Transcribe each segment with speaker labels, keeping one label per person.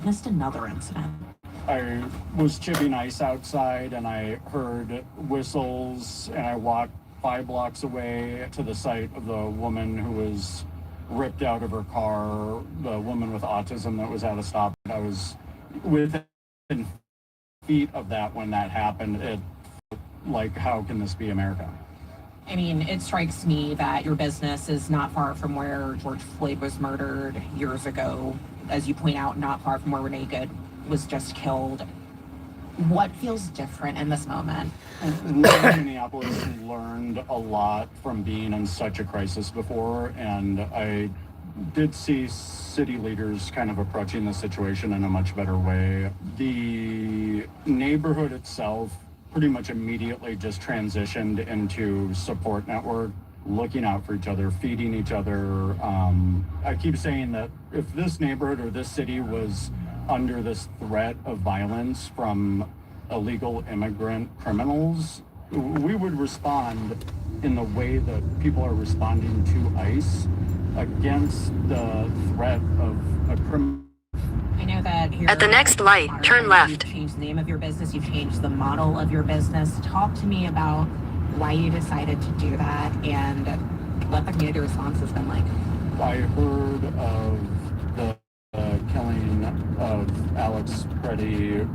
Speaker 1: witnessed another incident.
Speaker 2: I was chipping ice outside and I heard whistles, and I walked 5 blocks away to the site of the woman who was ripped out of her car, the woman with autism that was at a stop. I was within feet of that when that happened. It like, how can this be America?
Speaker 1: I mean, it strikes me that your business is not far from where George Floyd was murdered years ago. As you point out, not far from where Renee Good was just killed. What feels different in this moment?
Speaker 2: Minneapolis learned a lot from being in such a crisis before, and I did see city leaders kind of approaching the situation in a much better way. The neighborhood itself pretty much immediately just transitioned into support network, looking out for each other, feeding each other. I keep saying that if this neighborhood or this city was under this threat of violence from illegal immigrant criminals, we would respond in the way that people are responding to ICE against the threat of a criminal.
Speaker 1: I know that here
Speaker 3: at the next light, turn left.
Speaker 1: You've changed the name of your business, you've changed the model of your business. Talk to me about why you decided to do that and what the community response has been like.
Speaker 2: I heard of the killing of Alex Preddy.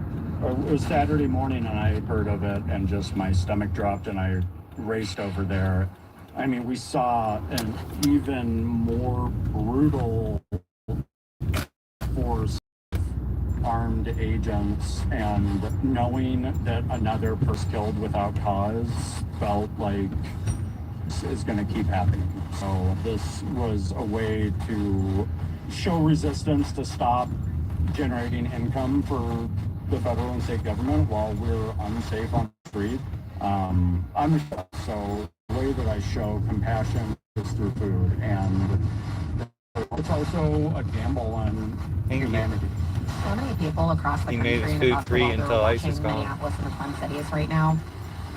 Speaker 2: It was Saturday morning and I heard of it and just my stomach dropped and I raced over there. I mean, we saw an even more brutal force, armed agents, and knowing that another person killed without cause felt like this is going to keep happening. So this was a way to show resistance, to stop generating income for the federal and state government while we're unsafe on the street. I'm a chef, so the way that I show compassion is through food, and it's also a gamble on humanity.
Speaker 1: So many people across the country and across the world are watching Minneapolis and the Twin Cities right now.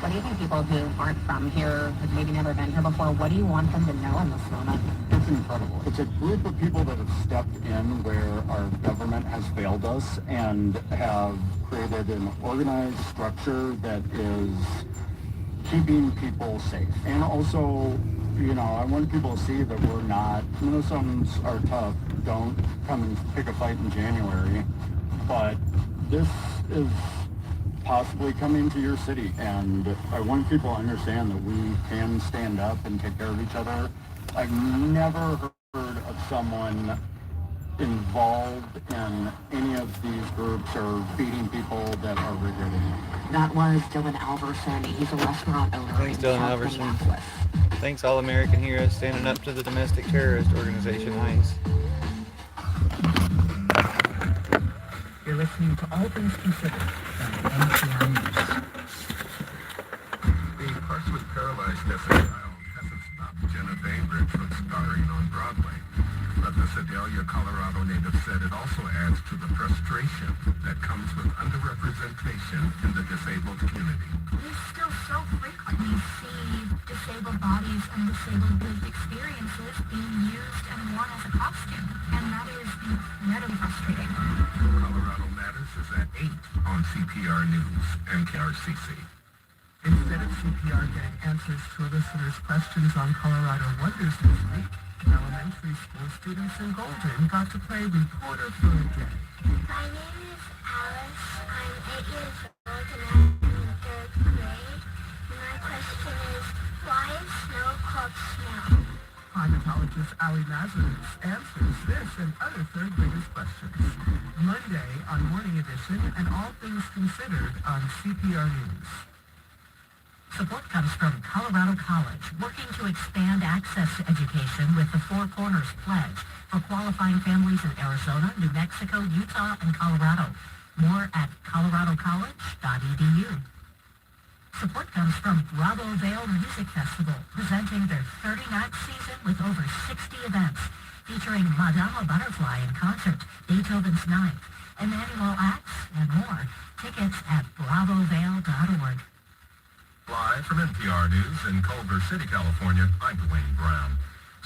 Speaker 1: What do you think people who aren't from here, have maybe never been here before, what do you want them to know in this moment?
Speaker 2: It's incredible. It's a group of people that have stepped in where our government has failed us and have created an organized structure that is keeping people safe. And also, you know, I want people to see that we're not, Minnesotans are tough. Don't come and pick a fight in January. But this is possibly coming to your city, and I want people to understand that we can stand up and take care of each other. I've never heard of someone involved in any of these groups or feeding people that are regretting it.
Speaker 1: That was Dylan Alverson. He's a restaurant owner.
Speaker 4: Thanks, Dylan Alverson. Thanks, All American Heroes, standing up to the domestic terrorist organization ICE.
Speaker 1: You're listening to All Things Considered on NPR News.
Speaker 5: Being partially paralyzed as a child hasn't stopped Jenna Bainbridge from starring on Broadway. But the Sedalia, Colorado native said it also adds to the frustration that comes with underrepresentation in the disabled community.
Speaker 6: We still so frequently see disabled bodies and disabled lived experiences being used and worn as a costume, and that is incredibly frustrating.
Speaker 5: Colorado Matters is at 8 on CPR News and KRCC.
Speaker 7: Instead of CPR getting answers to a listener's questions on Colorado Wonders this week, elementary school students in Golden got to play reporter for a day.
Speaker 6: My name is Alice. I'm 8 years old and I'm in 3rd grade. My question is, why is snow called snow?
Speaker 7: Climatologist Ali Nazareth answers this and other third graders' questions. Monday on Morning Edition and All Things Considered on CPR News.
Speaker 1: Support comes from Colorado College, working to expand access to education with the Four Corners Pledge for qualifying families in Arizona, New Mexico, Utah, and Colorado. More at coloradocollege.edu. Support comes from Bravo Vale Music Festival, presenting their 39th season with over 60 events, featuring Madama Butterfly in concert, Beethoven's Ninth, Emmanuel Acts, and more. Tickets at bravovale.org.
Speaker 5: Live from NPR News in Culver City, California, I'm Dwayne Brown.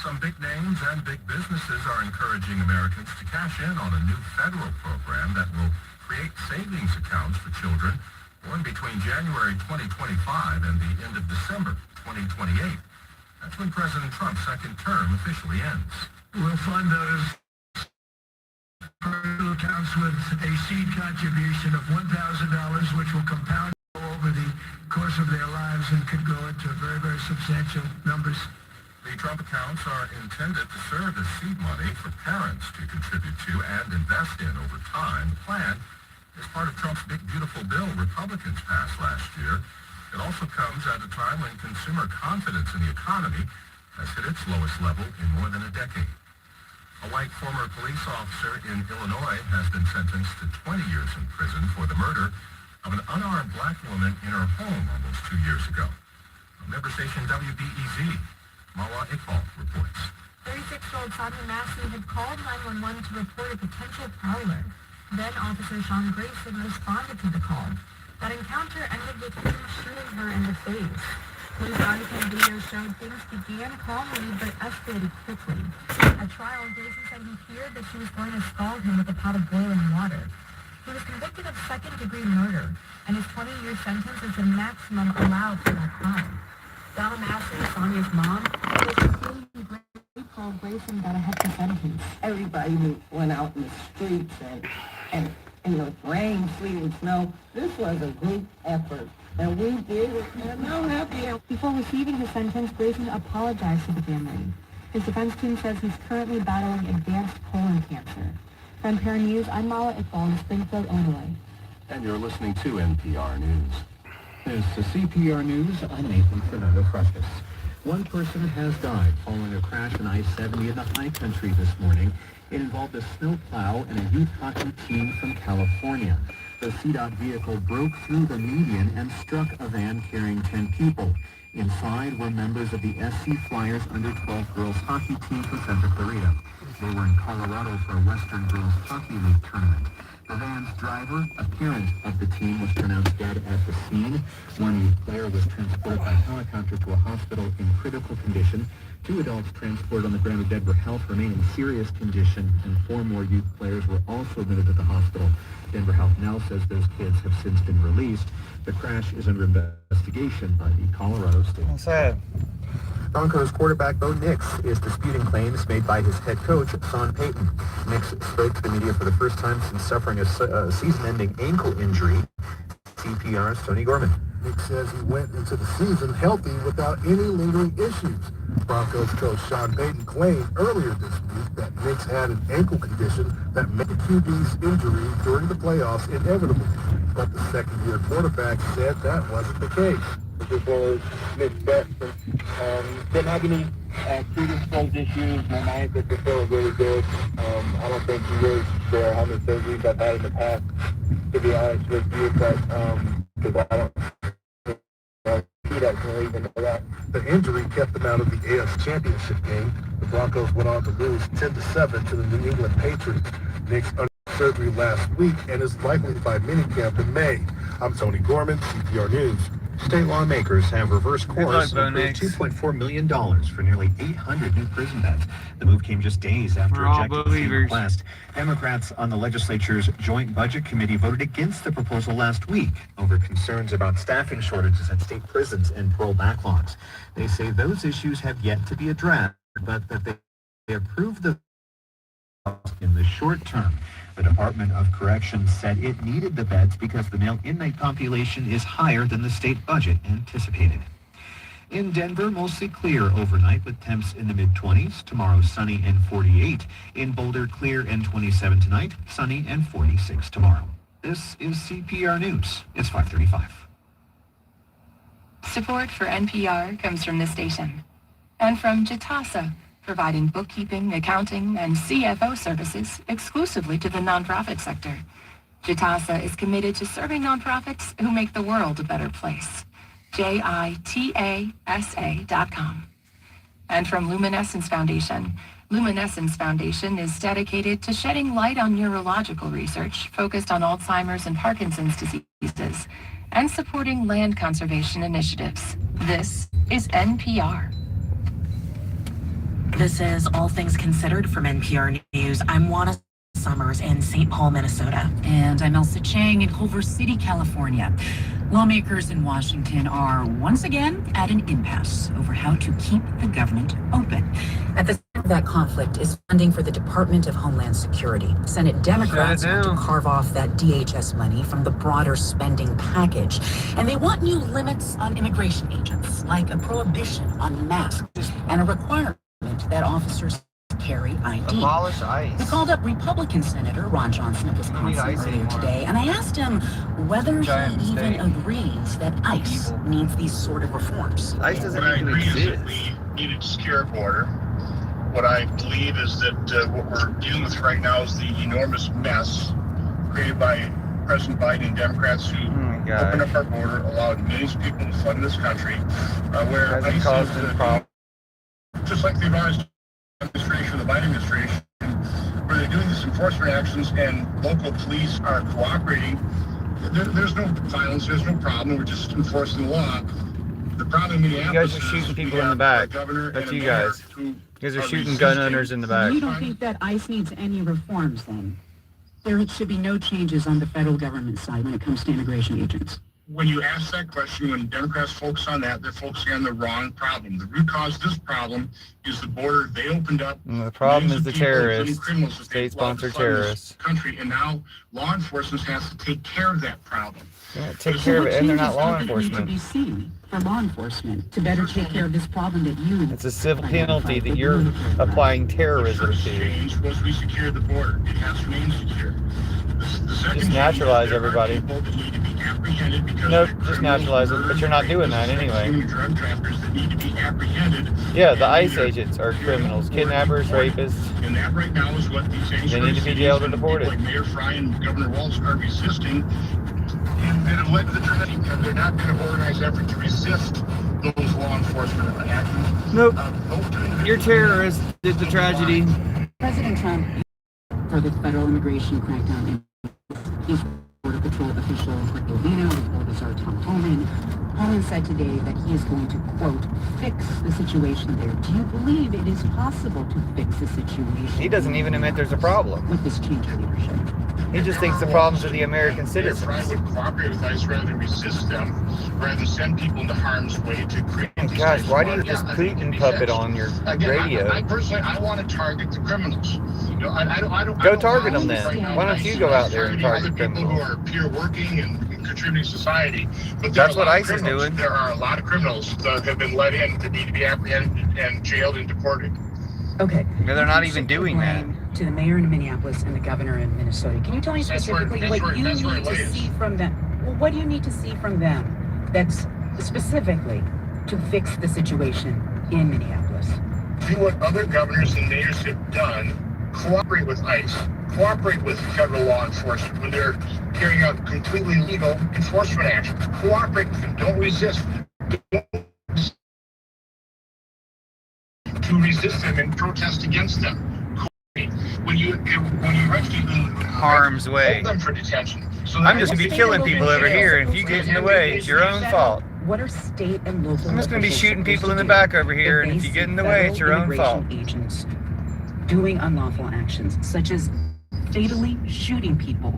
Speaker 5: Some big names and big businesses are encouraging Americans to cash in on a new federal program that will create savings accounts for children born between January 2025 and the end of December 2028. That's when President Trump's second term officially ends.
Speaker 8: We'll fund those personal accounts with a seed contribution of $1,000, which will compound over the course of their lives and could go into very, very substantial numbers.
Speaker 5: The Trump accounts are intended to serve as seed money for parents to contribute to and invest in over time. The plan is part of Trump's Big Beautiful Bill Republicans passed last year. It also comes at a time when consumer confidence in the economy has hit its lowest level in more than a decade. A white former police officer in Illinois has been sentenced to 20 years in prison for the murder of an unarmed black woman in her home almost 2 years ago. Member station WBEZ, Marwa Iqbal reports.
Speaker 6: 36-year-old Sonia Massey had called 911 to report a potential prowler. Then Officer Sean Grayson responded to the call. That encounter ended with him shooting her in the face. Police body-cam video showed things began calmly but escalated quickly. At trial, Grayson said he feared that she was going to scald him with a pot of boiling water. He was convicted of second-degree murder, and his 20-year sentence is the maximum allowed for that crime. Donna Massey, Sonia's mom, was feeling grateful Grayson got a hefty sentence.
Speaker 9: Everybody went out in the streets and in the rain, sleet, and snow. This was a group effort, and we did it, and I'm happy.
Speaker 6: Before receiving his sentence, Grayson apologized to the family. His defense team says he's currently battling advanced colon cancer. For NPR News, I'm Mala Iqbal in Springfield, Illinois.
Speaker 5: And you're listening to NPR News.
Speaker 10: As to CPR News, I'm Nathan Fernando Frescas. One person has died following a crash on I-70 in the high country this morning. It involved a snowplow and a youth hockey team from California. The CDOT vehicle broke through the median and struck a van carrying 10 people. Inside were members of the SC Flyers under-12 girls hockey team from Santa Clarita. They were in Colorado for a Western Girls Hockey League tournament. The van's driver, a parent of the team, was pronounced dead at the scene. One youth player was transported by helicopter to a hospital in critical condition. 2 adults transported on the ground of Denver Health remain in serious condition, and 4 more youth players were also admitted to the hospital. Denver Health now says those kids have since been released. The crash is under investigation by the Colorado State.
Speaker 4: That's sad.
Speaker 10: Broncos quarterback Bo Nix is disputing claims made by his head coach, Sean Payton. Nix spoke to the media for the first time since suffering a season-ending ankle injury. CPR's Tony Gorman.
Speaker 8: Nick says he went into the season healthy without any lingering issues. Broncos coach Sean Payton claimed earlier this week that Nick had an ankle condition that made the QB's injury during the playoffs inevitable. But the second-year quarterback said that wasn't the case.
Speaker 11: Before Nick's best, didn't have any predisposed issues. My ankles are feeling really good. I don't think you really share how many surgeries I've had in the past, to be honest with you, but because I don't see that, can even know that.
Speaker 8: The injury kept them out of the AFC Championship game. The Broncos went on to lose 10-7 to the New England Patriots. Nick's underwent surgery last week and is likely to find minicamp in May. I'm Tony Gorman, CPR News.
Speaker 10: State lawmakers have reversed course
Speaker 4: luck,
Speaker 10: and
Speaker 4: Bo
Speaker 10: approved
Speaker 4: Nix.
Speaker 10: $2.4 million for nearly 800 new prison beds. The move came just days after
Speaker 4: We're all
Speaker 10: rejecting the
Speaker 4: believers.
Speaker 10: request. Democrats on the legislature's Joint Budget Committee voted against the proposal last week over concerns about staffing shortages at state prisons and parole backlogs. They say those issues have yet to be addressed, but that they approved the in the short term. The Department of Corrections said it needed the beds because the male inmate population is higher than the state budget anticipated. In Denver, mostly clear overnight with temps in the mid-20s. Tomorrow, sunny and 48. In Boulder, clear and 27 tonight. Sunny and 46 tomorrow. This is CPR News. It's 5:35.
Speaker 12: Support for NPR comes from this station and from Jitasa, providing bookkeeping, accounting, and CFO services exclusively to the nonprofit sector. Jitasa is committed to serving nonprofits who make the world a better place. JITASA.com. And from Luminescence Foundation. Luminescence Foundation is dedicated to shedding light on neurological research focused on Alzheimer's and Parkinson's diseases and supporting land conservation initiatives. This is NPR.
Speaker 1: This is All Things Considered from NPR News. I'm Juana Summers in St. Paul, Minnesota.
Speaker 13: And I'm Elsa Chang in Culver City, California. Lawmakers in Washington are once again at an impasse over how to keep the government open.
Speaker 1: At the center of that conflict is funding for the Department of Homeland Security. Senate Democrats want to carve off that DHS money from the broader spending package. And they want new limits on immigration agents, like a prohibition on masks and a requirement that officers carry ID.
Speaker 4: Abolish ICE.
Speaker 1: We called up Republican Senator Ron Johnson of Wisconsin earlier today, and I asked him whether he even agrees that ICE needs these sort of reforms.
Speaker 4: ICE doesn't even
Speaker 14: exist.
Speaker 4: exist.
Speaker 14: We need a secure border. What I believe is that what we're dealing with right now is the enormous mess created by President Biden and Democrats who opened up our border, allowed millions of people to flood in this country, where ICE
Speaker 4: caused the problem.
Speaker 14: Just like the advised administration, the Biden administration, where they're doing these enforcement actions and local police are cooperating. There's no violence, there's no problem. We're just enforcing the law. The problem in Minneapolis
Speaker 4: You guys are shooting people in the back. That's you guys. You guys are shooting gun owners in the back.
Speaker 13: You don't think that ICE needs any reforms then? There should be no changes on the federal government side when it comes to immigration agents.
Speaker 14: When you ask that question, when Democrats focus on that, they're focusing on the wrong problem. The root cause of this problem is the border they opened up.
Speaker 4: And the problem is the
Speaker 14: people,
Speaker 4: terrorists, state-sponsored terrorists.
Speaker 14: Country, and now law enforcement has to take care of that problem.
Speaker 4: Yeah, take care of it, and they're not law enforcement.
Speaker 13: Need to be seen for law enforcement to better take care of this problem that you.
Speaker 4: It's a civil penalty that you're applying terrorism
Speaker 14: The first
Speaker 4: to.
Speaker 14: change was we secured the border. It has to remain secure. The second
Speaker 4: Just naturalize
Speaker 14: change is there are
Speaker 4: everybody.
Speaker 14: people that need to be apprehended because
Speaker 4: Nope,
Speaker 14: they're
Speaker 4: just
Speaker 14: criminals,
Speaker 4: naturalize it, but
Speaker 14: murderers,
Speaker 4: you're not doing that
Speaker 14: rapists,
Speaker 4: anyway.
Speaker 14: human drug traffickers that need to be apprehended.
Speaker 4: Yeah, the ICE agents are criminals, kidnappers, rapists.
Speaker 14: And that right now is what these
Speaker 4: They need to be jailed or deported.
Speaker 14: Like Mayor Fry and Governor Walz are resisting. And it led to the tragedy because they're not going to organize effort to resist those law enforcement actions.
Speaker 4: Nope. Your terrorists did the tragedy.
Speaker 13: President Trump for the federal immigration crackdown. He's Border Patrol official Rick Lovino, reporters are Tom Homan. Homan said today that he is going to, quote, fix the situation there. Do you believe it is possible to fix the situation?
Speaker 4: He doesn't even admit there's a problem.
Speaker 13: With this change of leadership.
Speaker 4: He just thinks the problems are the American
Speaker 14: Mayor Fry
Speaker 4: citizens.
Speaker 14: would cooperate with ICE rather than resist them, rather than send people into harm's way to create.
Speaker 4: Gosh, why do you just Putin puppet on your radio?
Speaker 14: I personally, I want to target the criminals. You know, I don't
Speaker 4: Go target them then. Why don't you go out there and target
Speaker 14: people
Speaker 4: criminals?
Speaker 14: who are peer working and contributing to society? But
Speaker 4: That's what ICE is doing.
Speaker 14: There are a lot of criminals that have been let in that need to be apprehended and jailed and deported.
Speaker 13: Okay.
Speaker 4: Yeah, they're not even doing that.
Speaker 13: To the mayor in Minneapolis and the governor in Minnesota. Can you tell me specifically what you need to see from them? Well, what do you need to see from them that's specifically to fix the situation in Minneapolis?
Speaker 14: Do what other governors and mayors have done. Cooperate with ICE. Cooperate with federal law enforcement when they're carrying out completely legal enforcement actions. Cooperate with them. Don't resist. To resist them and protest against them. When you arrest people in
Speaker 4: Harm's way.
Speaker 14: hold them for detention. So
Speaker 4: I'm just going to be killing people over here, and if you get in the way, it's your own fault.
Speaker 13: What are state and local?
Speaker 4: I'm just going to be shooting people in the back over here, and if you get in the way, it's your own fault.
Speaker 13: Agents doing unlawful actions, such as fatally shooting people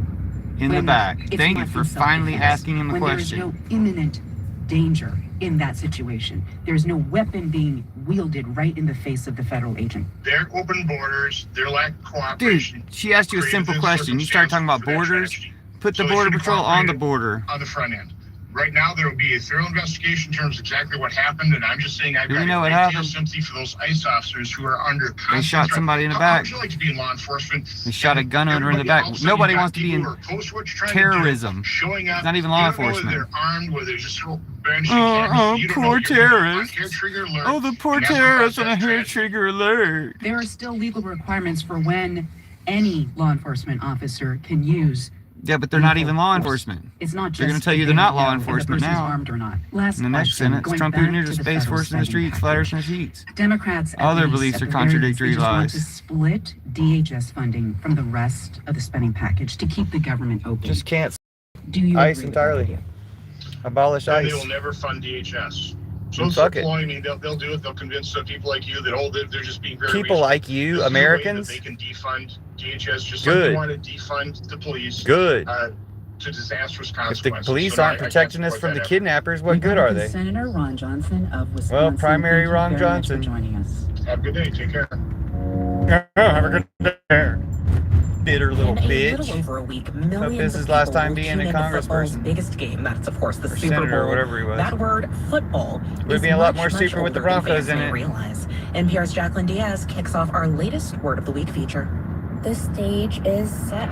Speaker 4: In the back. Thank you for finally asking him a question.
Speaker 13: When there's no imminent danger in that situation. There's no weapon being wielded right in the face of the federal agent.
Speaker 14: Their open borders, their lack of cooperation.
Speaker 4: Dude, she asked you a simple question. You start talking about borders. Put the Border Patrol on the border.
Speaker 14: On the front end. Right now, there will be a thorough investigation in terms of exactly what happened, and I'm just saying I've got
Speaker 4: know what
Speaker 14: a great deal of
Speaker 4: happened?
Speaker 14: sympathy for those ICE officers who are under constant
Speaker 4: They shot
Speaker 14: threat.
Speaker 4: somebody in the
Speaker 14: How
Speaker 4: back.
Speaker 14: would you like to be in law enforcement?
Speaker 4: They shot a gun owner in the back. Nobody wants to be in terrorism.
Speaker 14: Showing up,
Speaker 4: Not even law
Speaker 14: you don't know whether
Speaker 4: enforcement.
Speaker 14: they're armed, whether they're just brandishing cameras. You don't know.
Speaker 4: Poor
Speaker 14: You're
Speaker 4: terrorists.
Speaker 14: on hair trigger alert,
Speaker 4: Oh, the poor
Speaker 14: and that's what
Speaker 4: terrorists on a
Speaker 14: caused that
Speaker 4: hair
Speaker 14: tragedy.
Speaker 4: trigger alert.
Speaker 13: There are still legal requirements for when any law enforcement officer can use.
Speaker 4: Yeah, but they're not even law enforcement.
Speaker 13: It's not just.
Speaker 4: They're going to tell you they're not law
Speaker 13: if the
Speaker 4: enforcement
Speaker 13: person's
Speaker 4: now.
Speaker 13: armed or not. Last
Speaker 4: In the next
Speaker 13: question,
Speaker 4: sentence,
Speaker 13: going
Speaker 4: Trump
Speaker 13: back
Speaker 4: Jr.
Speaker 13: to
Speaker 4: is
Speaker 13: the
Speaker 4: a space
Speaker 13: federal
Speaker 4: force in the
Speaker 13: spending
Speaker 4: streets, flatters in the
Speaker 13: package.
Speaker 4: sheets.
Speaker 13: Democrats,
Speaker 4: All their
Speaker 13: at least,
Speaker 4: beliefs
Speaker 13: at
Speaker 4: are
Speaker 13: the very least,
Speaker 4: contradictory
Speaker 13: they just want
Speaker 4: lies.
Speaker 13: to split DHS funding from the rest of the spending package to keep the government open.
Speaker 4: Just can't
Speaker 13: Do you
Speaker 4: ICE
Speaker 13: agree with that
Speaker 4: entirely.
Speaker 13: idea?
Speaker 4: Abolish
Speaker 14: And
Speaker 4: ICE.
Speaker 14: they will never fund DHS. So it's
Speaker 4: fuck it.
Speaker 14: deploying. I mean, they'll do it. They'll convince people like you that they're just being very
Speaker 4: People
Speaker 14: reasonable.
Speaker 4: like you,
Speaker 14: This is a way
Speaker 4: Americans.
Speaker 14: that they can defund DHS just
Speaker 4: Good.
Speaker 14: like they want to defund the police.
Speaker 4: Good.
Speaker 14: To disastrous
Speaker 4: If
Speaker 14: consequences.
Speaker 4: the police
Speaker 14: So
Speaker 4: aren't
Speaker 14: I can't
Speaker 4: protecting us
Speaker 14: support
Speaker 4: from the
Speaker 14: that effort.
Speaker 4: kidnappers, what good are they?
Speaker 13: Senator Ron Johnson of Wisconsin.
Speaker 4: Well, primary
Speaker 13: Thank you
Speaker 4: Ron
Speaker 13: very much
Speaker 4: Johnson.
Speaker 13: for joining us.
Speaker 14: Have a good day. Take care.
Speaker 4: Have a good day. Bitter little
Speaker 15: In
Speaker 4: bitch.
Speaker 15: a little over a week,
Speaker 4: Hope
Speaker 15: millions
Speaker 4: this
Speaker 15: of
Speaker 4: is last
Speaker 15: people
Speaker 4: time
Speaker 15: will
Speaker 4: being
Speaker 15: tune
Speaker 4: a
Speaker 15: into football's
Speaker 4: congressperson.
Speaker 15: biggest game. That's, of course, the
Speaker 4: Or
Speaker 15: Super
Speaker 4: senator,
Speaker 15: Bowl.
Speaker 4: or whatever he was.
Speaker 15: That word, football,
Speaker 4: Would
Speaker 15: is
Speaker 4: be a lot
Speaker 15: much,
Speaker 4: more
Speaker 15: much
Speaker 4: super with the
Speaker 15: older than
Speaker 4: Broncos
Speaker 15: fans
Speaker 4: in
Speaker 15: may
Speaker 4: it.
Speaker 15: realize. NPR's Jacqueline Diaz kicks off our latest Word of the Week feature.
Speaker 16: The stage is set.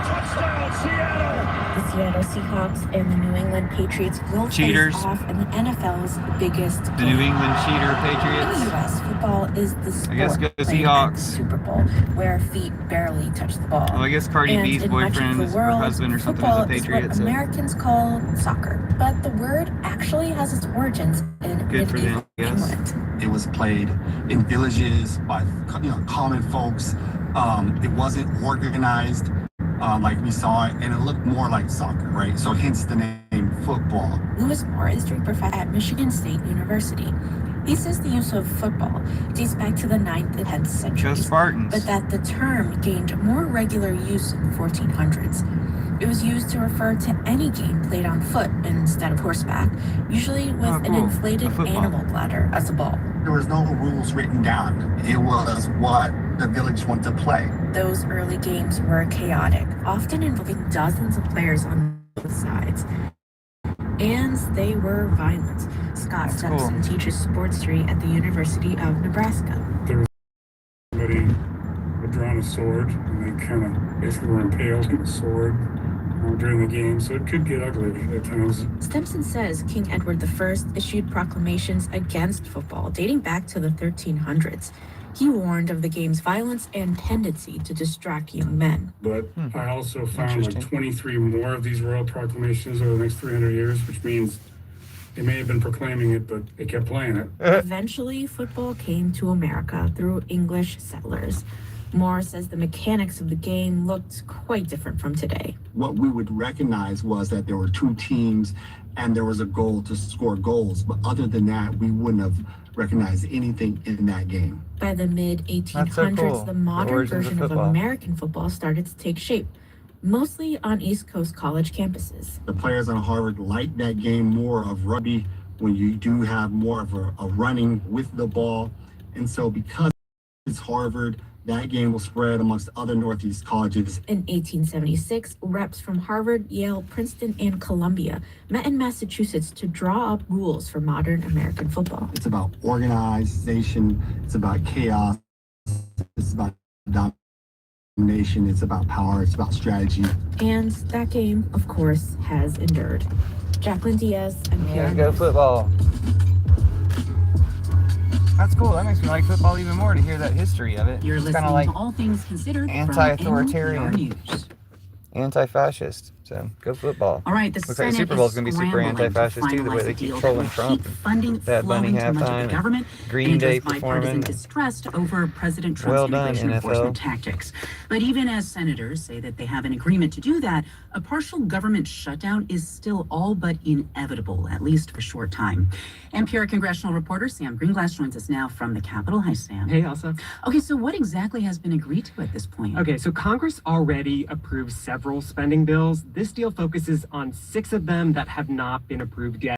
Speaker 17: Touchdown, Seattle!
Speaker 16: The Seattle Seahawks and the New England Patriots will
Speaker 4: Cheaters.
Speaker 16: face off in the NFL's biggest
Speaker 4: The
Speaker 16: game.
Speaker 4: New England cheater
Speaker 16: In the
Speaker 4: Patriots.
Speaker 16: U.S., football is the sport
Speaker 4: I guess go
Speaker 16: played at
Speaker 4: Seahawks.
Speaker 16: the Super Bowl, where feet barely touch the ball.
Speaker 4: Well, I guess Cardi
Speaker 16: And
Speaker 4: B's
Speaker 16: in much of
Speaker 4: boyfriend
Speaker 16: the
Speaker 4: or
Speaker 16: world,
Speaker 4: husband or something is
Speaker 16: football
Speaker 4: a Patriot.
Speaker 16: is what
Speaker 4: So
Speaker 16: Americans call soccer. But the word actually has its origins in
Speaker 4: good for them, I guess.
Speaker 16: England.
Speaker 18: It was played in villages by common folks. It wasn't organized like we saw it, and it looked more like soccer, right? So hence the name football.
Speaker 16: Lewis Moore is a professor at Michigan State University. He says the use of football dates back to the 9th and 10th centuries,
Speaker 4: Go Spartans.
Speaker 16: but that the term gained more regular use in the 1400s. It was used to refer to any game played on foot instead of horseback, usually with an inflated animal bladder as a ball.
Speaker 18: There was no rules written down. It was what the village wanted to play.
Speaker 16: Those early games were chaotic, often involving dozens of players on both sides. And they were violent. Scott Stepson teaches sports history at the University of Nebraska.
Speaker 19: There was somebody had drawn a sword, and they kind of basically were impaled with a sword during the game, so it could get ugly at times.
Speaker 16: Stepson says King Edward I issued proclamations against football dating back to the 1300s. He warned of the game's violence and tendency to distract young men.
Speaker 19: But I also found like 23 more of these royal proclamations over the next 300 years, which means they may have been proclaiming it, but they kept playing it.
Speaker 16: Eventually, football came to America through English settlers. Moore says the mechanics of the game looked quite different from today.
Speaker 18: What we would recognize was that there were two teams and there was a goal to score goals. But other than that, we wouldn't have recognized anything in that game.
Speaker 16: By the mid-1800s,
Speaker 4: That's so cool.
Speaker 16: the modern
Speaker 4: origins of
Speaker 16: version of
Speaker 4: football.
Speaker 16: American football started to take shape, mostly on East Coast college campuses.
Speaker 18: The players on Harvard like that game more of rugby when you do have more of a running with the ball. And so because it's Harvard, that game will spread amongst other Northeast colleges.
Speaker 16: In 1876, reps from Harvard, Yale, Princeton, and Columbia met in Massachusetts to draw up rules for modern American football.
Speaker 18: It's about organization, it's about chaos, it's about domination, it's about power, it's about strategy.
Speaker 16: And that game, of course, has endured. Jacqueline Diaz, NPR.
Speaker 4: Yeah, go football. That's cool. That makes me like football even more to hear that history of it.
Speaker 13: You're
Speaker 4: It's
Speaker 13: listening
Speaker 4: kind of like
Speaker 13: to All Things Considered from
Speaker 4: anti-authoritarian,
Speaker 13: NPR News.
Speaker 4: anti-fascist. So go football.
Speaker 13: All right, the
Speaker 4: Looks like
Speaker 13: Senate
Speaker 4: the Super Bowl is
Speaker 13: is
Speaker 4: going to be super
Speaker 13: scrambling to
Speaker 4: anti-fascist too, the way
Speaker 13: finalize
Speaker 4: they
Speaker 13: a
Speaker 4: keep
Speaker 13: deal
Speaker 4: trolling
Speaker 13: that will
Speaker 4: Trump.
Speaker 13: keep funding
Speaker 4: Bad Bunny
Speaker 13: flowing to much of
Speaker 4: halftime,
Speaker 13: the government.
Speaker 4: Green
Speaker 13: and
Speaker 4: Day
Speaker 13: address bipartisan
Speaker 4: performing.
Speaker 13: distrust over President Trump's
Speaker 4: Well done,
Speaker 13: immigration
Speaker 4: NFL.
Speaker 13: enforcement tactics. But even as senators say that they have an agreement to do that, a partial government shutdown is still all but inevitable, at least for a short time. NPR congressional reporter Sam Greenglass joins us now from the Capitol. Hi, Sam.
Speaker 20: Hey, Elsa.
Speaker 13: Okay, so what exactly has been agreed to at this point?
Speaker 20: Okay, so Congress already approved several spending bills. This deal focuses on 6 of them that have not been approved yet.